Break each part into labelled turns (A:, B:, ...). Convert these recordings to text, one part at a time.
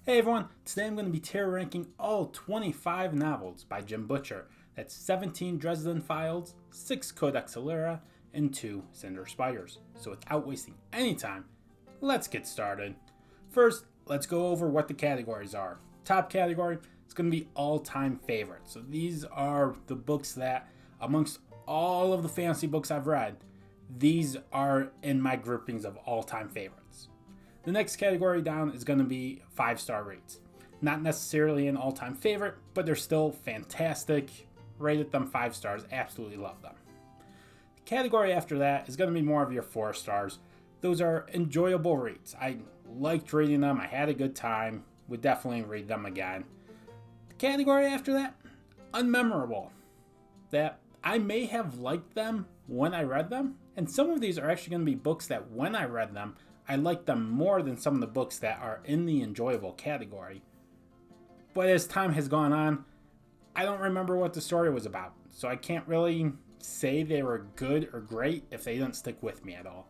A: Hey everyone, today I'm going to be tier ranking all 25 novels by Jim Butcher. That's 17 Dresden Files, 6 Codex Alera, and 2 Cinder Spires. So without wasting any time, let's get started. First, let's go over what the categories are. Top category is going to be all-time favorites. So these are the books that, amongst all of the fantasy books I've read, these are in my groupings of all-time favorites. The next category down is going to be 5-star rates. Not necessarily an all-time favorite, but they're still fantastic. Rated them 5 stars, absolutely love them. The category after that is going to be more of your 4 stars. Those are enjoyable reads. I liked reading them, I had a good time, would definitely read them again. The category after that, unmemorable. That I may have liked them when I read them, and some of these are actually going to be books that when I read them, I like them more than some of the books that are in the enjoyable category. But as time has gone on, I don't remember what the story was about, so I can't really say they were good or great if they didn't stick with me at all.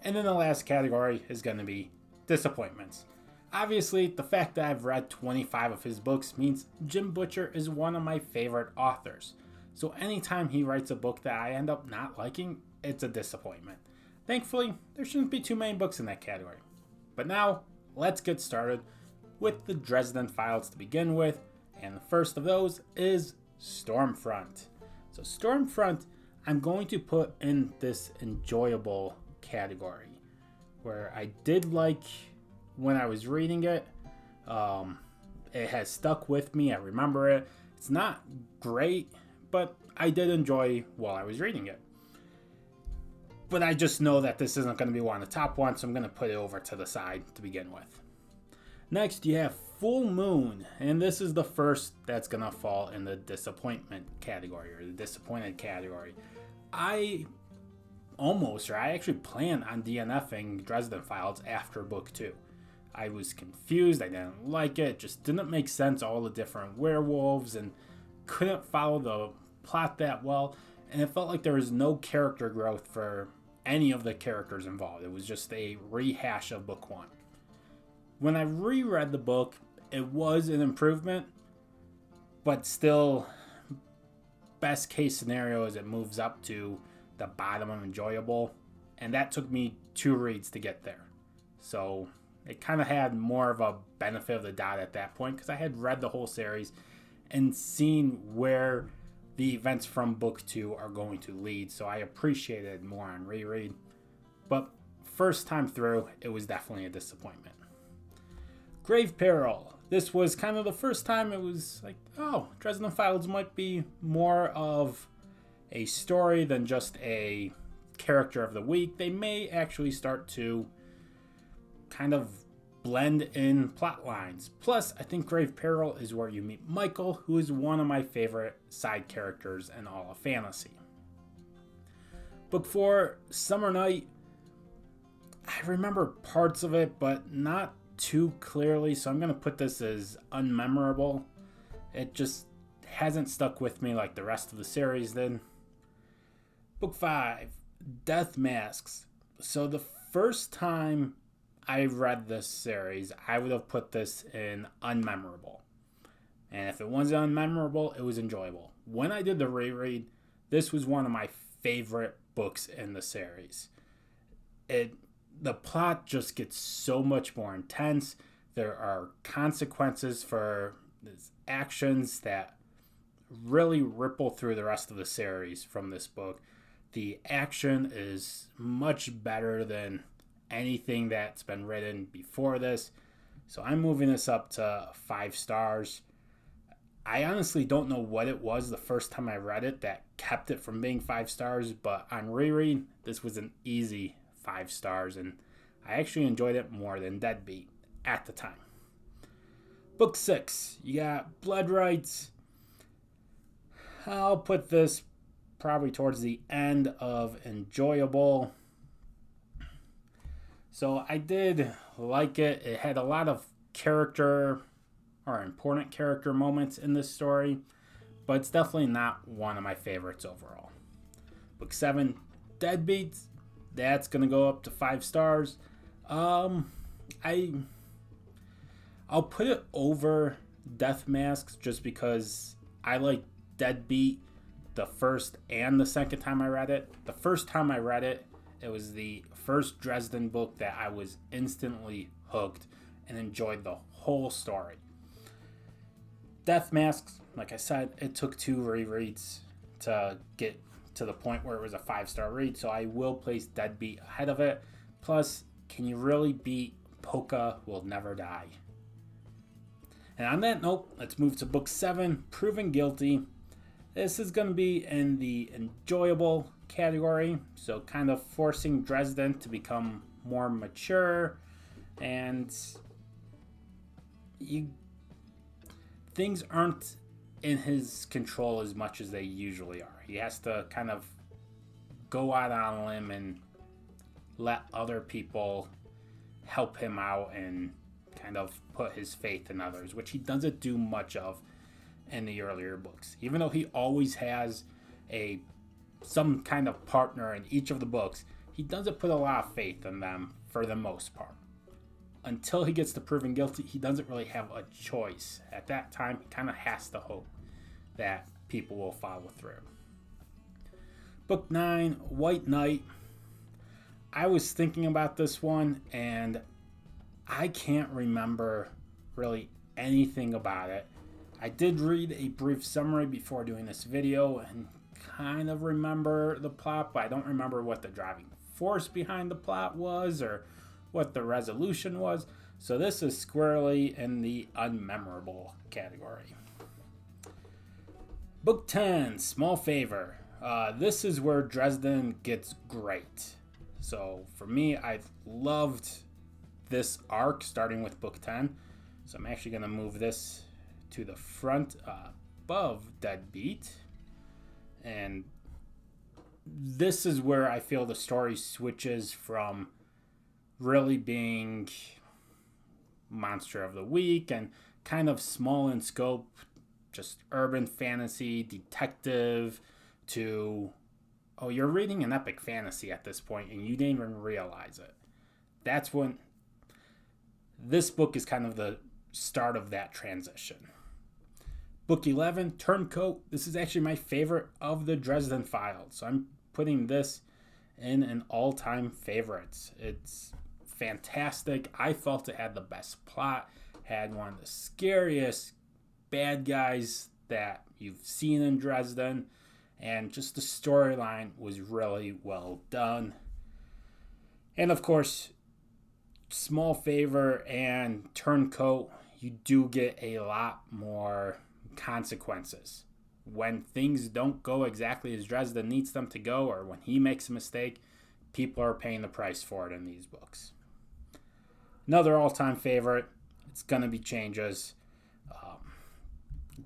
A: And then the last category is going to be disappointments. Obviously, the fact that I've read 25 of his books means Jim Butcher is one of my favorite authors. So anytime he writes a book that I end up not liking, it's a disappointment. Thankfully, there shouldn't be too many books in that category. But now, let's get started with the Dresden Files to begin with, and the first of those is Stormfront. So Stormfront, I'm going to put in this enjoyable category, where I did like when I was reading it. It has stuck with me, I remember it. It's not great, but I did enjoy while I was reading it. But I just know that this isn't going to be one of the top ones, so I'm going to put it over to the side to begin with. Next, you have Full Moon, and this is the first that's going to fall in the disappointment category, or the disappointed category. I actually planned on DNFing Dresden Files after book 2. I was confused, I didn't like it, just didn't make sense, all the different werewolves, and couldn't follow the plot that well, and it felt like there was no character growth for any of the characters involved. It was just a rehash of book 1. When I reread the book, it was an improvement, but still, best case scenario is it moves up to the bottom of enjoyable, and that took me 2 reads to get there. So it kind of had more of a benefit of the doubt at that point, because I had read the whole series and seen where the events from book 2 are going to lead, so I appreciated it more on reread. But first time through, it was definitely a disappointment. Grave Peril. This was kind of the first time it was like, oh, Dresden Files might be more of a story than just a character of the week. They may actually start to kind of blend in plot lines. Plus, I think Grave Peril is where you meet Michael, who is one of my favorite side characters in all of fantasy. Book 4, Summer Night. I remember parts of it, but not too clearly, so I'm going to put this as unmemorable. It just hasn't stuck with me like the rest of the series did. Book 5, Death Masks. So the first time I read this series, I would have put this in unmemorable. And if it wasn't unmemorable, it was enjoyable. When I did the reread, this was one of my favorite books in the series. The plot just gets so much more intense. There are consequences for actions that really ripple through the rest of the series from this book. The action is much better than anything that's been written before this. So I'm moving this up to 5 stars. I honestly don't know what it was the first time I read it that kept it from being 5 stars, but on reread, this was an easy 5 stars, and I actually enjoyed it more than Deadbeat at the time. Book 6, you got Blood Rights. I'll put this probably towards the end of enjoyable. So I did like it. It had a lot of character or important character moments in this story, but it's definitely not one of my favorites overall. Book 7, Deadbeats. That's going to go up to 5 stars. I'll I'll put it over Death Masks just because I like Deadbeat the first and the second time I read it. The first time I read it, it was the first Dresden book that I was instantly hooked and enjoyed the whole story. Death Masks, like I said, it took 2 rereads to get to the point where it was a 5-star read, so I will place Deadbeat ahead of it. Plus, can you really beat Polka Will Never Die? And on that note, let's move to book 7, Proven Guilty. This is going to be in the enjoyable category, so kind of forcing Dresden to become more mature, and things aren't in his control as much as they usually are. He has to kind of go out on a limb and let other people help him out and kind of put his faith in others, which he doesn't do much of in the earlier books. Even though he always has some kind of partner in each of the books, he doesn't put a lot of faith in them for the most part. Until he gets to Proven Guilty, he doesn't really have a choice. At that time, he kind of has to hope that people will follow through. Book 9, White Knight. I was thinking about this one, and I can't remember really anything about it. I did read a brief summary before doing this video and kind of remember the plot, but I don't remember what the driving force behind the plot was or what the resolution was. So this is squarely in the unmemorable category. Book 10, Small Favor. This is where Dresden gets great. So for me, I've loved this arc starting with book 10. So I'm actually going to move this to the front above Deadbeat. And this is where I feel the story switches from really being monster of the week and kind of small in scope, just urban fantasy, detective, to, oh, you're reading an epic fantasy at this point and you didn't even realize it. That's when this book is kind of the start of that transition. Book 11, Turncoat. This is actually my favorite of the Dresden Files. So I'm putting this in an all-time favorites. It's fantastic. I felt it had the best plot, had one of the scariest bad guys that you've seen in Dresden, and just the storyline was really well done. And of course, Small Favor and Turncoat, you do get a lot more consequences. When things don't go exactly as Dresden needs them to go, or when he makes a mistake, people are paying the price for it in these books. Another all-time favorite, it's going to be Changes.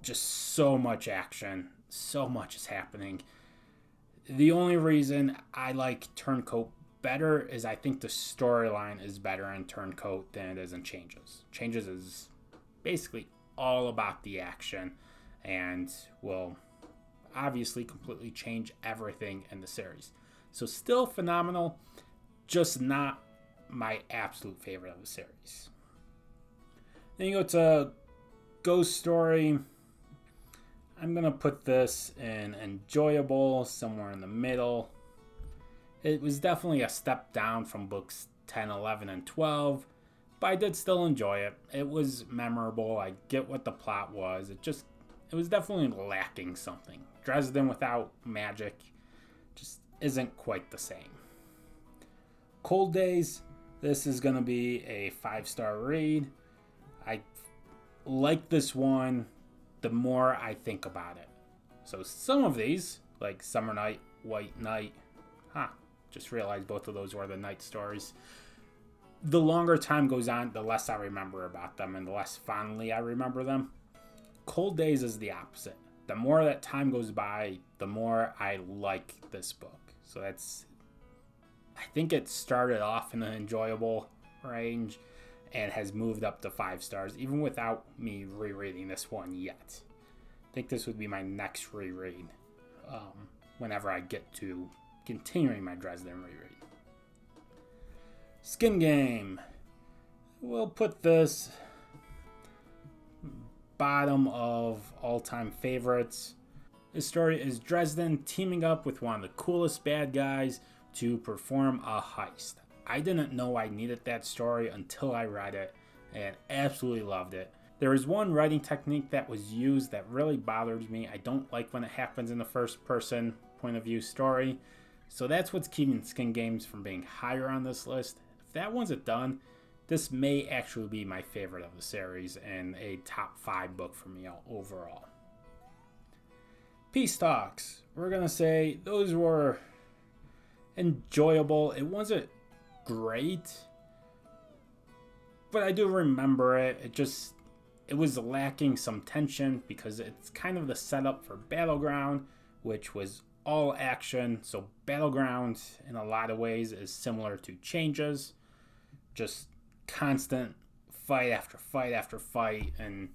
A: Just so much action, so much is happening. The only reason I like Turncoat better is I think the storyline is better in Turncoat than it is in Changes. Changes is basically all about the action and will obviously completely change everything in the series. So still phenomenal, just not my absolute favorite of the series. Then you go to Ghost Story. I'm going to put this in enjoyable, somewhere in the middle. It was definitely a step down from books 10, 11, and 12, but I did still enjoy it. It was memorable. I get what the plot was. It was definitely lacking something. Dresden without magic just isn't quite the same. Cold Days, this is going to be a 5-star read. I like this one the more I think about it. So some of these, like Summer Night, White Knight, just realized both of those were the night stories. The longer time goes on, the less I remember about them and the less fondly I remember them. Cold Days is the opposite. The more that time goes by, the more I like this book. So I think it started off in an enjoyable range and has moved up to 5 stars, even without me rereading this one yet. I think this would be my next reread whenever I get to continuing my Dresden reread. Skin Game. We'll put this bottom of all-time favorites. This story is Dresden teaming up with one of the coolest bad guys to perform a heist. I didn't know I needed that story until I read it, and absolutely loved it. There is one writing technique that was used that really bothers me. I don't like when it happens in the first person point of view story. So that's what's keeping Skin Games from being higher on this list. If that wasn't done, this may actually be my favorite of the series and a top 5 book for me overall. Peace Talks. We're going to say those were enjoyable. It wasn't great, but I do remember it. It was lacking some tension because it's kind of the setup for Battleground, which was all action. So Battleground in a lot of ways is similar to Changes, just constant fight after fight after fight, and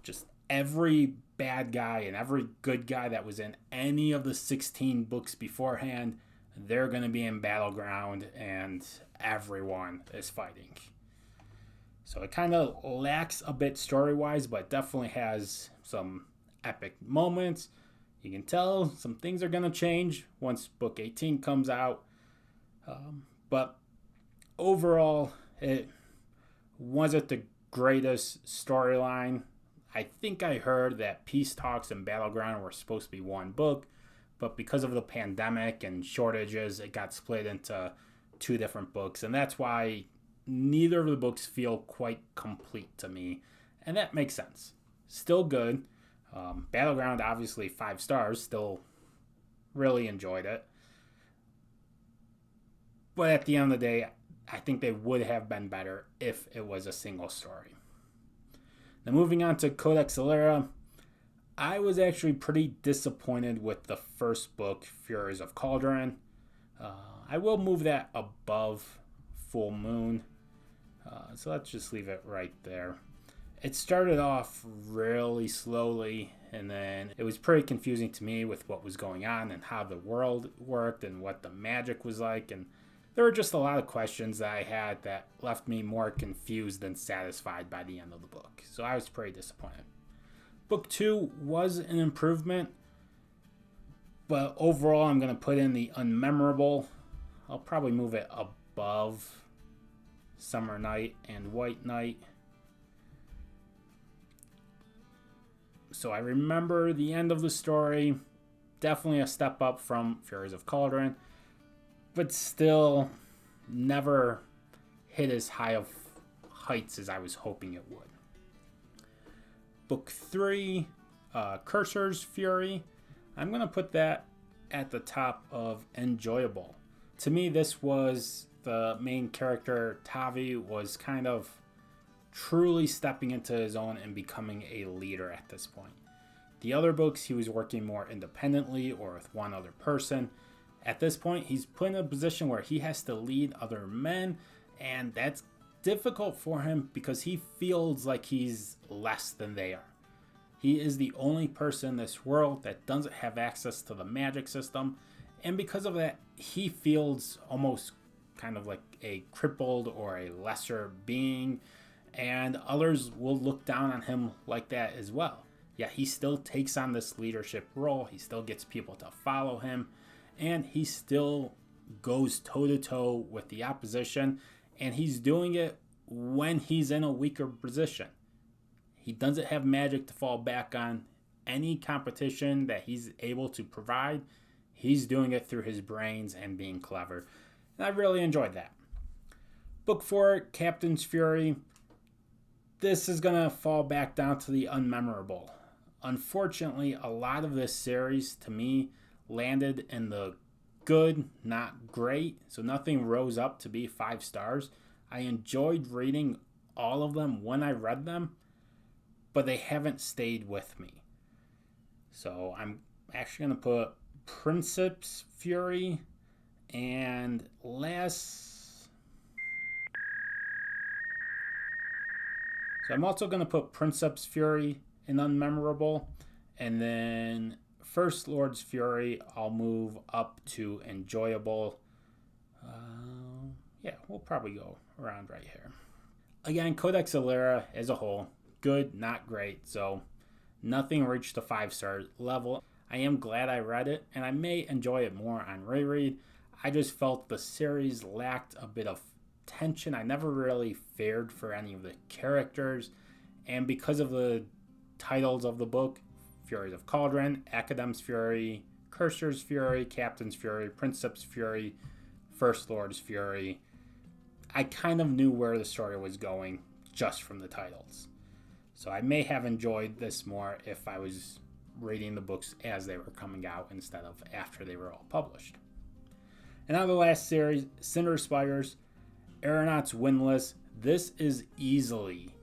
A: just every bad guy and every good guy that was in any of the 16 books beforehand, they're going to be in Battleground, and everyone is fighting. So it kind of lacks a bit story-wise, but definitely has some epic moments. You can tell some things are going to change once book 18 comes out. But overall, it wasn't the greatest storyline. I think I heard that Peace Talks and Battleground were supposed to be one book, but because of the pandemic and shortages, it got split into 2 different books, and that's why neither of the books feel quite complete to me, and that makes sense. Still good. Battleground, obviously 5 stars, still really enjoyed it. But at the end of the day, I think they would have been better if it was a single story. Now moving on to Codex Alera, I was actually pretty disappointed with the first book, Furies of Cauldron. I will move that above Full Moon. So let's just leave it right there. It started off really slowly, and then it was pretty confusing to me with what was going on and how the world worked and what the magic was like. And there were just a lot of questions that I had that left me more confused than satisfied by the end of the book. So I was pretty disappointed. Book 2 was an improvement, but overall I'm going to put in the unmemorable. I'll probably move it above Summer Night and White Night. So I remember the end of the story, definitely a step up from Furies of Cauldron, but still never hit as high of heights as I was hoping it would. Book 3, Cursor's Fury, I'm going to put that at the top of enjoyable. To me, this was the main character, Tavi, was kind of truly stepping into his own and becoming a leader at this point. The other books, he was working more independently or with one other person. At this point, he's put in a position where he has to lead other men, and that's difficult for him because he feels like he's less than they are. He is the only person in this world that doesn't have access to the magic system, and because of that, he feels almost kind of like a crippled or a lesser being, and others will look down on him like that as well. Yet he still takes on this leadership role, he still gets people to follow him, and he still goes toe-to-toe with the opposition, and he's doing it when he's in a weaker position. He doesn't have magic to fall back on. Any competition that he's able to provide, he's doing it through his brains and being clever. And I really enjoyed that. Book 4, Captain's Fury. This is going to fall back down to the unmemorable. Unfortunately, a lot of this series, to me, landed in the good, not great. So nothing rose up to be 5 stars. I enjoyed reading all of them when I read them, but they haven't stayed with me. So I'm actually going to put Princeps Fury and last. So I'm also going to put Princeps Fury in unmemorable, and then First Lord's Fury I'll move up to enjoyable. Yeah, we'll probably go around right here. Again, Codex Alera as a whole, good, not great. So nothing reached the 5-star level. I am glad I read it, and I may enjoy it more on reread. I just felt the series lacked a bit of tension. I never really feared for any of the characters, and because of the titles of the book, Furies of Cauldron, Academ's Fury, Cursor's Fury, Captain's Fury, Princeps Fury, First Lord's Fury, I kind of knew where the story was going just from the titles. So I may have enjoyed this more if I was reading the books as they were coming out instead of after they were all published. And now the last series, Cinder Spires, Aeronauts Windlass. This is easily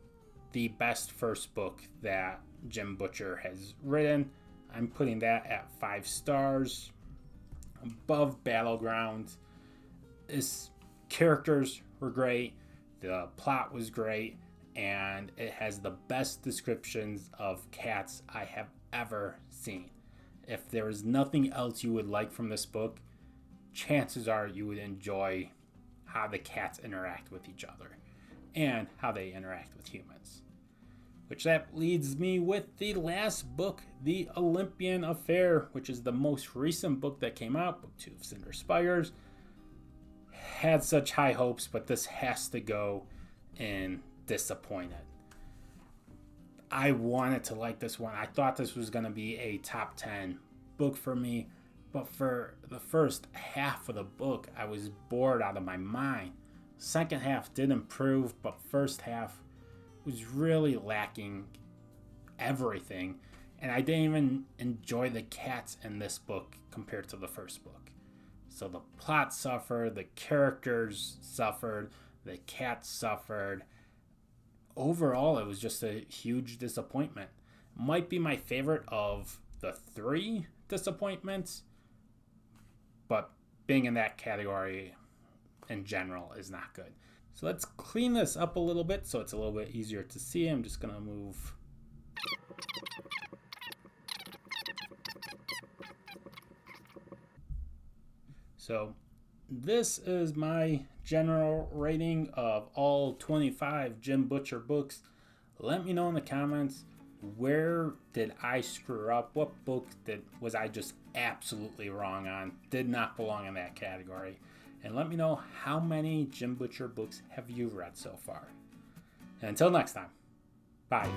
A: the best first book that Jim Butcher has written. I'm putting that at 5 stars, above Battlegrounds. Its characters were great, the plot was great, and it has the best descriptions of cats I have ever seen. If there is nothing else you would like from this book, chances are you would enjoy how the cats interact with each other and how they interact with humans. Which that leads me with the last book, The Olympian Affair, which is the most recent book that came out, book 2 of Cinder Spires. Had such high hopes, but this has to go in disappointed. I wanted to like this one. I thought this was going to be a top 10 book for me, but for the first half of the book, I was bored out of my mind. Second half did improve, but first half was really lacking everything, and I didn't even enjoy the cats in this book compared to the first book. So the plot suffered, the characters suffered, the cats suffered. Overall, it was just a huge disappointment. Might be my favorite of the 3 disappointments, but being in that category in general is not good. So let's clean this up a little bit so it's a little bit easier to see. I'm just going to move. So this is my general rating of all 25 Jim Butcher books. Let me know in the comments, where did I screw up? What book was I just absolutely wrong on? Did not belong in that category. And let me know, how many Jim Butcher books have you read so far? And until next time, bye.